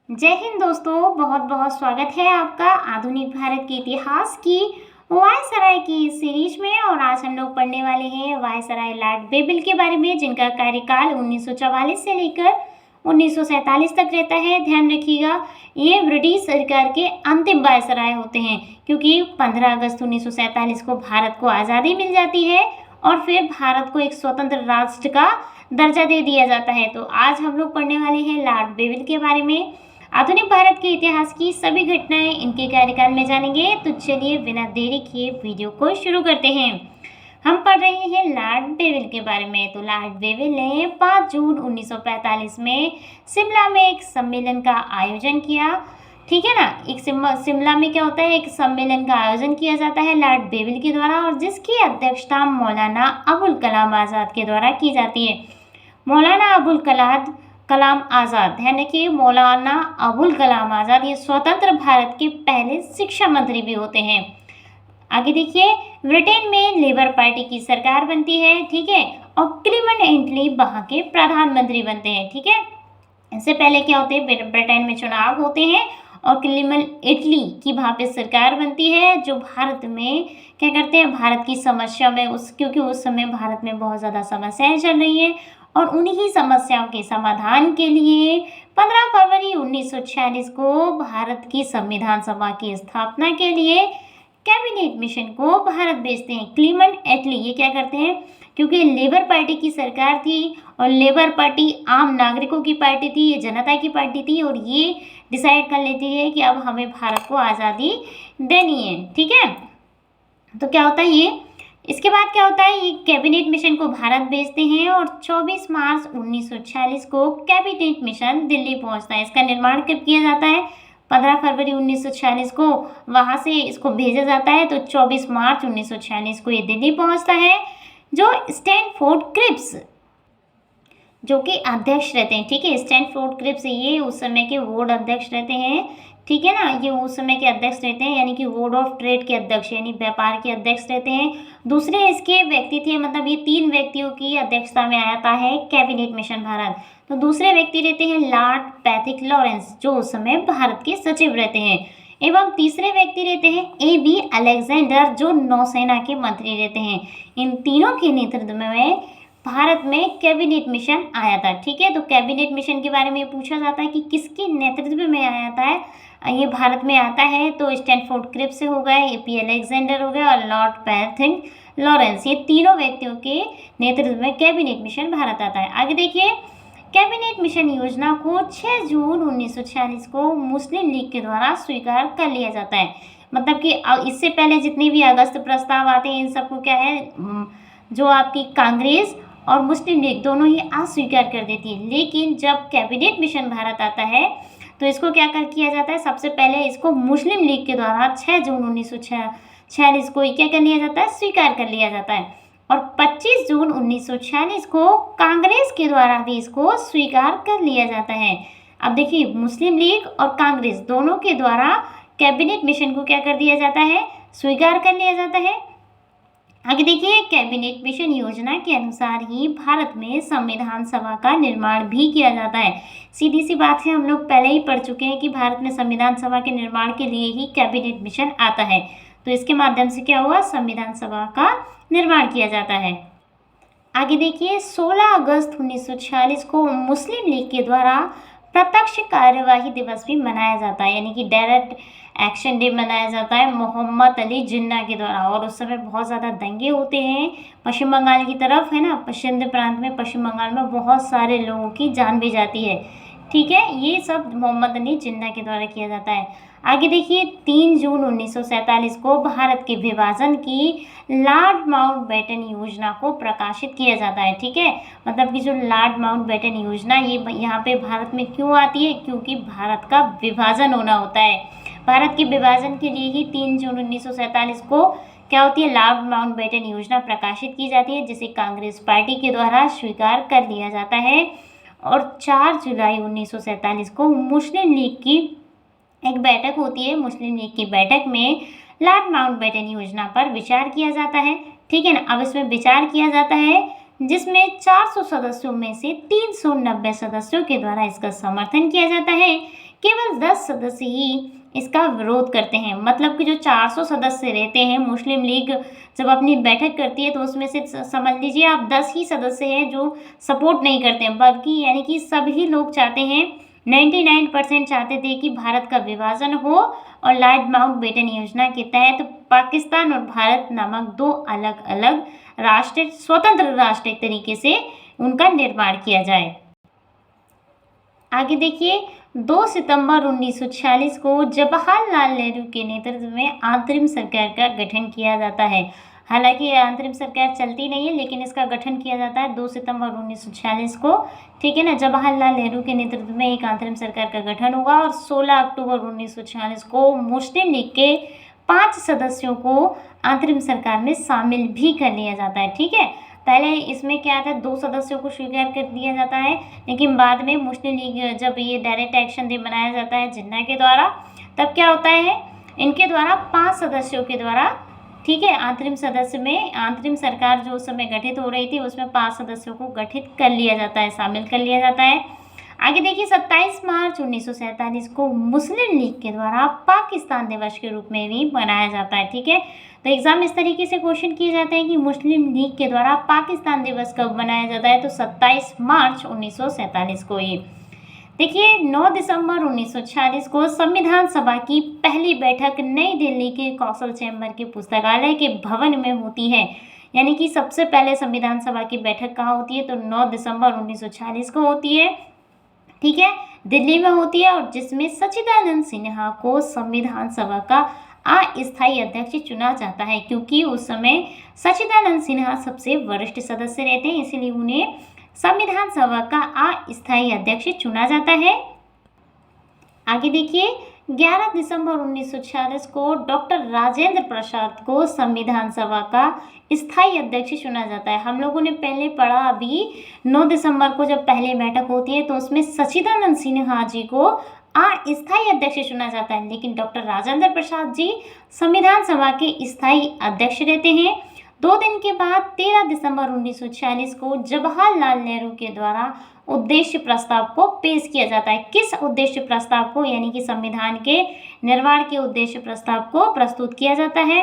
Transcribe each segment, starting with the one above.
जय हिंद दोस्तों, बहुत बहुत स्वागत है आपका आधुनिक भारत के इतिहास की वायसराय की सीरीज में। और आज हम लोग पढ़ने वाले हैं वायसराय लॉर्ड बेबिल के बारे में, जिनका कार्यकाल 1944 से लेकर 1947 तक रहता है। ध्यान रखिएगा, ये ब्रिटिश सरकार के अंतिम वायसराय होते हैं, क्योंकि 15 अगस्त 1947 को भारत को आज़ादी मिल जाती है और फिर भारत को एक स्वतंत्र राष्ट्र का दर्जा दे दिया जाता है। तो आज हम लोग पढ़ने वाले हैं लॉर्ड बेबिल के बारे में। आधुनिक भारत के इतिहास की सभी घटनाएं इनके कार्यकाल में जानेंगे। तो चलिए बिना देरी किए वीडियो को शुरू करते हैं। हम पढ़ रहे हैं लॉर्ड बेबिल के बारे में। तो लॉर्ड बेबिल ने 5 जून 1945 में शिमला में एक सम्मेलन का आयोजन किया। ठीक है ना, एक शिमला में क्या होता है, एक सम्मेलन का आयोजन किया जाता है लॉर्ड बेबिल के द्वारा, और जिसकी अध्यक्षता मौलाना अबुल कलाम आज़ाद के द्वारा की जाती है। मौलाना अबुल कलाम आज़ाद, ध्यान रखिए, मौलाना अबुल कलाम आज़ाद ये स्वतंत्र भारत के पहले शिक्षा मंत्री भी होते हैं। आगे देखिए, ब्रिटेन में लेबर पार्टी की सरकार बनती है। ठीक है, और क्लीमेंट एटली वहाँ के प्रधानमंत्री बनते हैं। ठीक है, इससे पहले क्या होते हैं, ब्रिटेन में चुनाव होते हैं और क्लीमेंट एटली की वहाँ पे सरकार बनती है, जो भारत में क्या करते हैं, भारत की समस्या में क्योंकि उस समय भारत में बहुत ज़्यादा समस्याएं चल रही हैं, और उन्हीं समस्याओं के समाधान के लिए 15 फरवरी 1946 को भारत की संविधान सभा की स्थापना के लिए कैबिनेट मिशन को भारत भेजते हैं। क्लीमेंट एटली ये क्या करते हैं, क्योंकि लेबर पार्टी की सरकार थी और लेबर पार्टी आम नागरिकों की पार्टी थी, ये जनता की पार्टी थी, और ये डिसाइड कर लेती है कि अब हमें भारत को आज़ादी देनी है। ठीक है, तो क्या होता है ये, इसके बाद क्या होता है, ये कैबिनेट मिशन को भारत भेजते हैं और 24 मार्च 1946 को कैबिनेट मिशन दिल्ली पहुंचता है। इसका निर्माण कब किया जाता है, 15 फरवरी 1946 को वहां से इसको भेजा जाता है। तो 24 मार्च 1946 को ये दिल्ली पहुंचता है, जो स्टैनफोर्ड क्रिप्स जो कि अध्यक्ष रहते हैं। ठीक है, स्टैनफोर्ड क्रिप्स ये उस समय के बोर्ड अध्यक्ष रहते हैं। ठीक है ना, ये उस समय के अध्यक्ष रहते हैं, यानी कि बोर्ड ऑफ ट्रेड के अध्यक्ष, यानी व्यापार के अध्यक्ष रहते हैं। दूसरे इसके व्यक्ति थे, मतलब ये 3 व्यक्तियों की अध्यक्षता में आता है कैबिनेट मिशन भारत। तो दूसरे व्यक्ति रहते हैं लॉर्ड पैथिक लॉरेंस, जो उस समय भारत के सचिव रहते हैं, एवं तीसरे व्यक्ति रहते हैं AB अलेक्जेंडर, जो नौसेना के मंत्री रहते हैं। इन तीनों के नेतृत्व में भारत में कैबिनेट मिशन आया था। ठीक है, तो कैबिनेट मिशन के बारे में पूछा जाता है कि किसके नेतृत्व में आया था, ये भारत में आता है। तो स्टैनफोर्ड क्रिप्स से हो गए, AP अलेक्जेंडर हो गए और लॉर्ड पैथिक लॉरेंस, ये तीनों व्यक्तियों के नेतृत्व में कैबिनेट मिशन भारत आता है। आगे देखिए, कैबिनेट मिशन योजना को 6 जून 1946 को मुस्लिम लीग के द्वारा स्वीकार कर लिया जाता है। मतलब कि इससे पहले जितने भी अगस्त प्रस्ताव आते हैं, इन सबको क्या है, जो आपकी कांग्रेस और मुस्लिम लीग दोनों ही अस्वीकार कर देती है। लेकिन जब कैबिनेट मिशन भारत आता है तो इसको क्या किया जाता है, सबसे पहले इसको मुस्लिम लीग के द्वारा 6 जून 1946 को क्या कर लिया जाता है, स्वीकार कर लिया जाता है। और 25 जून 1946 को कांग्रेस के द्वारा भी इसको स्वीकार कर लिया जाता है। अब देखिए, मुस्लिम लीग और कांग्रेस दोनों के द्वारा कैबिनेट मिशन को क्या कर दिया जाता है, स्वीकार कर लिया जाता है। आगे देखिए, कैबिनेट मिशन योजना के अनुसार ही भारत में संविधान सभा का निर्माण भी किया जाता है। सीधी सी बात है, हम लोग पहले ही पढ़ चुके हैं कि भारत में संविधान सभा के निर्माण के लिए ही कैबिनेट मिशन आता है। तो इसके माध्यम से क्या हुआ, संविधान सभा का निर्माण किया जाता है। आगे देखिए, 16 अगस्त 1946 को मुस्लिम लीग के द्वारा प्रत्यक्ष कार्यवाही दिवस भी मनाया जाता है, यानी कि डायरेक्ट एक्शन डे मनाया जाता है मोहम्मद अली जिन्ना के द्वारा। और उस समय बहुत ज़्यादा दंगे होते हैं पश्चिम बंगाल की तरफ, है ना, पश्चिम प्रांत में, पश्चिम बंगाल में बहुत सारे लोगों की जान भी जाती है। ठीक है, ये सब मोहम्मद अली जिन्ना के द्वारा किया जाता है। आगे देखिए, 3 जून 1947 को भारत के विभाजन की लॉर्ड माउंटबेटन योजना को प्रकाशित किया जाता है। ठीक है, मतलब कि जो लॉर्ड माउंटबेटन योजना ये यहाँ पे भारत में क्यों आती है, क्योंकि भारत का विभाजन होना होता है। भारत के विभाजन के लिए ही 3 जून 1947 को क्या होती है, लॉर्ड माउंटबेटन योजना प्रकाशित की जाती है, जिसे कांग्रेस पार्टी के द्वारा स्वीकार कर लिया जाता है। और 4 जुलाई 1947 को मुस्लिम लीग की एक बैठक होती है। मुस्लिम लीग की बैठक में लॉर्ड माउंटबेटन योजना पर विचार किया जाता है। ठीक है ना, अब इसमें विचार किया जाता है जिसमें 400 सदस्यों में से 390 सदस्यों के द्वारा इसका समर्थन किया जाता है केवल 10 सदस्य ही इसका विरोध करते हैं। मतलब कि जो 400 सदस्य रहते हैं, मुस्लिम लीग जब अपनी बैठक करती है तो उसमें से समझ लीजिए आप 10 ही सदस्य हैं जो सपोर्ट नहीं करते हैं, बल्कि यानी कि सभी लोग चाहते हैं, 99% चाहते थे कि भारत का विभाजन हो और लॉर्ड माउंटबेटन योजना के तहत पाकिस्तान और भारत नामक दो अलग अलग राष्ट्र, स्वतंत्र राष्ट्र एक तरीके से उनका निर्माण किया जाए। आगे देखिए, 2 सितंबर 1946 को जवाहरलाल नेहरू के नेतृत्व में अंतरिम सरकार का गठन किया जाता है। हालांकि ये अंतरिम सरकार चलती नहीं है, लेकिन इसका गठन किया जाता है 2 सितंबर 1946 को, ठीक है ना। जवाहरलाल नेहरू के नेतृत्व में एक अंतरिम सरकार का गठन होगा और 16 अक्टूबर 1946 को मुस्लिम लीग के 5 सदस्यों को अंतरिम सरकार में शामिल भी कर लिया जाता है, ठीक है। पहले इसमें क्या था, 2 सदस्यों को स्वीकार कर दिया जाता है, लेकिन बाद में मुस्लिम लीग जब ये डायरेक्ट एक्शन डे मनाया जाता है जिन्ना के द्वारा, तब क्या होता है, इनके द्वारा 5 सदस्यों के द्वारा, ठीक है, अंतरिम सदस्य में अंतरिम सरकार जो उस समय गठित हो रही थी उसमें 5 सदस्यों को गठित कर लिया जाता है, शामिल कर लिया जाता है। आगे देखिए, 27 मार्च 1947 को मुस्लिम लीग के द्वारा पाकिस्तान दिवस के रूप में भी मनाया जाता है, ठीक है। तो एग्जाम इस तरीके से क्वेश्चन किए जाते हैं कि मुस्लिम लीग के द्वारा पाकिस्तान दिवस कब मनाया जाता है, तो 27 मार्च 1947 को। ये देखिए, 9 दिसंबर 1946 को संविधान सभा की पहली बैठक नई दिल्ली के कौशल चैम्बर के पुस्तकालय के भवन में होती है। यानी कि सबसे पहले संविधान सभा की बैठक कहाँ होती है, तो 9 दिसंबर 1946 को होती है, ठीक है, दिल्ली में होती है, और जिसमें सच्चिदानंद सिन्हा को संविधान सभा का अस्थायी अध्यक्ष चुना जाता है, क्योंकि उस समय सच्चिदानंद सिन्हा सबसे वरिष्ठ सदस्य रहते हैं, इसलिए उन्हें संविधान सभा का अस्थायी अध्यक्ष चुना जाता है। आगे देखिए, 11 दिसंबर 1946 को डॉक्टर राजेंद्र प्रसाद को संविधान सभा का स्थायी अध्यक्ष चुना जाता है। हम लोगों ने पहले पढ़ा अभी 9 दिसंबर को जब पहली बैठक होती है तो उसमें सच्चिदानंद सिन्हा जी को अस्थायी अध्यक्ष चुना जाता है, लेकिन डॉक्टर राजेंद्र प्रसाद जी संविधान सभा के स्थायी अध्यक्ष रहते हैं। 2 दिन के बाद 13 दिसंबर 1946 को जवाहरलाल नेहरू के द्वारा उद्देश्य प्रस्ताव को पेश किया जाता है। किस उद्देश्य प्रस्ताव को, यानी कि संविधान के निर्माण के उद्देश्य प्रस्ताव को प्रस्तुत किया जाता है,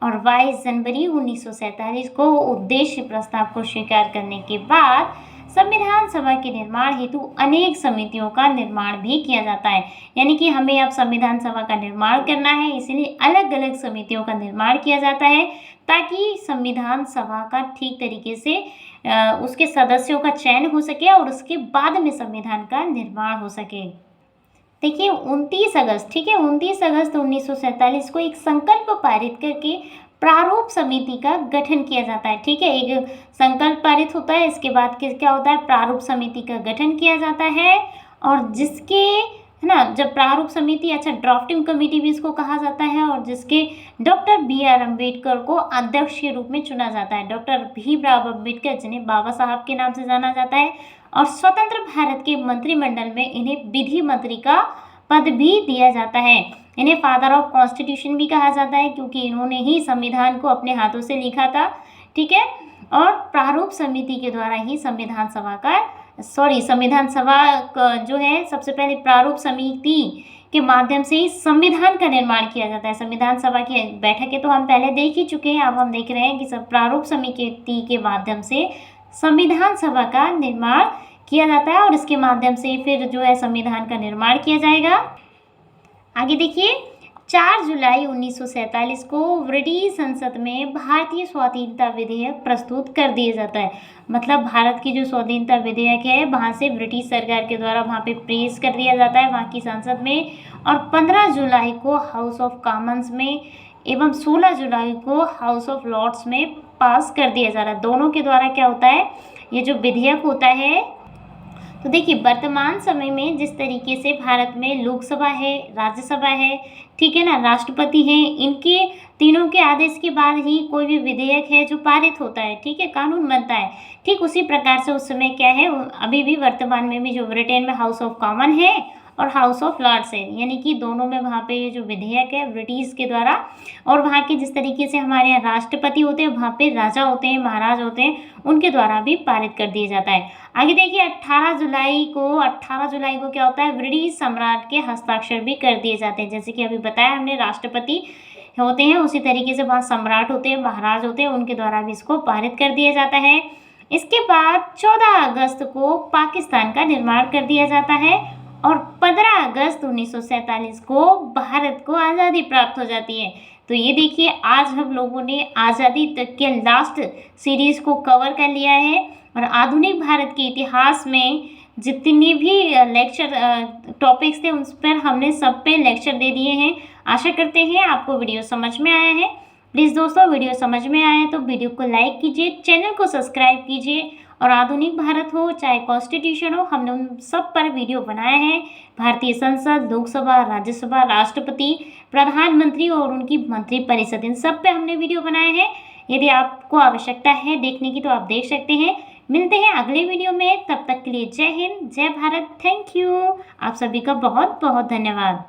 और 22 जनवरी 1947 को उद्देश्य प्रस्ताव को स्वीकार करने के बाद संविधान सभा के निर्माण हेतु अनेक समितियों का निर्माण भी किया जाता है। यानी कि हमें अब संविधान सभा का निर्माण करना है, इसलिए अलग अलग समितियों का निर्माण किया जाता है, ताकि संविधान सभा का ठीक तरीके से उसके सदस्यों का चयन हो सके और उसके बाद में संविधान का निर्माण हो सके। देखिए, 29 अगस्त, ठीक है, 29 अगस्त 1947 को एक संकल्प पारित करके प्रारूप समिति का गठन किया जाता है, ठीक है। एक संकल्प पारित होता है, इसके बाद क्या होता है, प्रारूप समिति का गठन किया जाता है, और जिसके, है ना, जब प्रारूप समिति, अच्छा, ड्राफ्टिंग कमेटी भी इसको कहा जाता है, और जिसके डॉक्टर BR अम्बेडकर को अध्यक्ष के रूप में चुना जाता है। डॉक्टर भीमराव अम्बेडकर, जिन्हें बाबा साहब के नाम से जाना जाता है, और स्वतंत्र भारत के मंत्रिमंडल में इन्हें विधि मंत्री का पद भी दिया जाता है। इन्हें फादर ऑफ कॉन्स्टिट्यूशन भी कहा जाता है, क्योंकि इन्होंने ही संविधान को अपने हाथों से लिखा था, ठीक है। और प्रारूप समिति के द्वारा ही संविधान सभा जो है, सबसे पहले प्रारूप समिति के माध्यम से ही संविधान का निर्माण किया जाता है। संविधान सभा की बैठकें तो हम पहले देख ही चुके हैं, अब हम देख रहे हैं कि सब प्रारूप समिति के माध्यम से संविधान सभा का निर्माण किया जाता है, और इसके माध्यम से फिर जो है संविधान का निर्माण किया जाएगा। आगे देखिए, 4 जुलाई 1947 को ब्रिटिश संसद में भारतीय स्वाधीनता विधेयक प्रस्तुत कर दिया जाता है। मतलब भारत की जो स्वाधीनता विधेयक है वहाँ से ब्रिटिश सरकार के द्वारा वहाँ पे पेश कर दिया जाता है वहाँ की संसद में, और 15 जुलाई को हाउस ऑफ कॉमन्स में एवं 16 जुलाई को हाउस ऑफ लॉर्ड्स में पास कर दिया जा रहा है। दोनों के द्वारा क्या होता है, ये जो विधेयक होता है, तो देखिए वर्तमान समय में जिस तरीके से भारत में लोकसभा है, राज्यसभा है, ठीक है ना, राष्ट्रपति हैं, इनके तीनों के आदेश के बाद ही कोई भी विधेयक है जो पारित होता है, ठीक है, कानून बनता है। ठीक उसी प्रकार से उस समय क्या है, अभी भी वर्तमान में भी जो ब्रिटेन में हाउस ऑफ कॉमन है और हाउस ऑफ लॉर्ड्स है, यानी कि दोनों में वहाँ पे जो विधेयक है ब्रिटिश के द्वारा, और वहाँ के जिस तरीके से हमारे यहाँ राष्ट्रपति होते हैं वहाँ पे राजा होते हैं, महाराज होते हैं, उनके द्वारा भी पारित कर दिया जाता है। आगे देखिए 18 जुलाई को क्या होता है, ब्रिटिश सम्राट के हस्ताक्षर भी कर दिए जाते हैं। जैसे कि अभी बताया हमने, राष्ट्रपति होते हैं, उसी तरीके से वहाँ सम्राट होते हैं, महाराज होते हैं, उनके द्वारा भी इसको पारित कर दिया जाता है। इसके बाद 14 अगस्त को पाकिस्तान का निर्माण कर दिया जाता है और 15 अगस्त 1947 को भारत को आज़ादी प्राप्त हो जाती है। तो ये देखिए, आज हम लोगों ने आज़ादी तक के लास्ट सीरीज को कवर कर लिया है और आधुनिक भारत के इतिहास में जितनी भी लेक्चर टॉपिक्स थे उन पर हमने सब पे लेक्चर दे दिए हैं। आशा करते हैं आपको वीडियो समझ में आया है। प्लीज़ दोस्तों, वीडियो समझ में आए तो वीडियो को लाइक कीजिए, चैनल को सब्सक्राइब कीजिए, और आधुनिक भारत हो चाहे कॉन्स्टिट्यूशन हो, हमने उन सब पर वीडियो बनाए हैं। भारतीय संसद, लोकसभा, राज्यसभा, राष्ट्रपति, प्रधानमंत्री और उनकी मंत्रिपरिषद, इन सब पे हमने वीडियो बनाए हैं। यदि आपको आवश्यकता है देखने की तो आप देख सकते हैं। मिलते हैं अगले वीडियो में, तब तक के लिए जय हिंद, जय भारत, थैंक यू। आप सभी का बहुत बहुत धन्यवाद।